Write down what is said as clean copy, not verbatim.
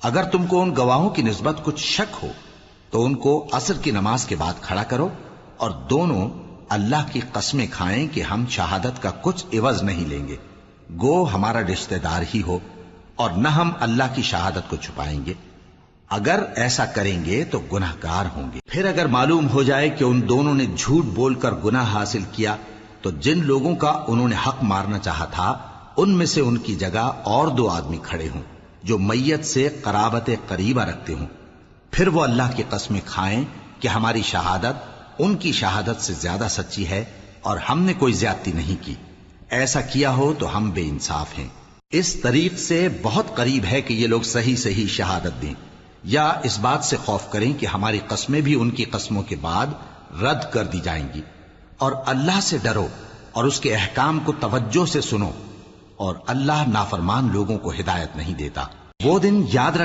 اگر تم کو ان گواہوں کی نسبت کچھ شک ہو تو ان کو عصر کی نماز کے بعد کھڑا کرو اور دونوں اللہ کی قسمیں کھائیں کہ ہم شہادت کا کچھ عوض نہیں لیں گے، گو ہمارا رشتہ دار ہی ہو، اور نہ ہم اللہ کی شہادت کو چھپائیں گے۔ اگر ایسا کریں گے تو گناہ گار ہوں گے۔ پھر اگر معلوم ہو جائے کہ ان دونوں نے جھوٹ بول کر گناہ حاصل کیا تو جن لوگوں کا انہوں نے حق مارنا چاہا تھا ان میں سے ان کی جگہ اور 2 آدمی کھڑے ہوں جو میت سے قرابت قریبہ رکھتے ہوں، پھر وہ اللہ کی قسمیں کھائیں کہ ہماری شہادت ان کی شہادت سے زیادہ سچی ہے اور ہم نے کوئی زیادتی نہیں کی۔ ایسا کیا ہو تو ہم بے انصاف ہیں۔ اس طریق سے بہت قریب ہے کہ یہ لوگ صحیح شہادت دیں، یا اس بات سے خوف کریں کہ ہماری قسمیں بھی ان کی قسموں کے بعد رد کر دی جائیں گی۔ اور اللہ سے ڈرو اور اس کے احکام کو توجہ سے سنو، اور اللہ نافرمان لوگوں کو ہدایت نہیں دیتا۔ وہ دن یاد رکھ